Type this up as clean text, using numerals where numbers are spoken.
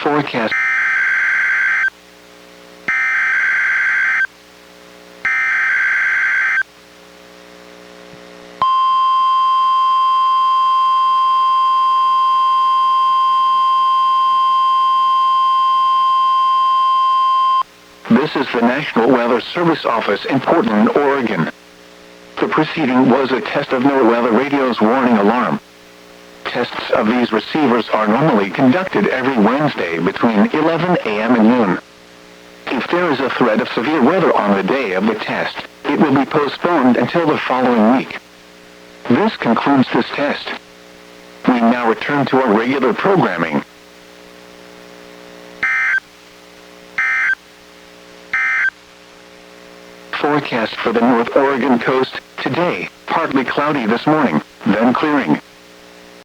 Forecast. This is the National Weather Service office in Portland, Oregon. The preceding was a test of NWR weather radio's warning alarm. Tests of these receivers are normally conducted every Wednesday between 11 a.m. and noon. If there is a threat of severe weather on the day of the test, it will be postponed until the following week. This concludes this test. We now return to our regular programming. Forecast for the North Oregon coast. Today, partly cloudy this morning, then clearing.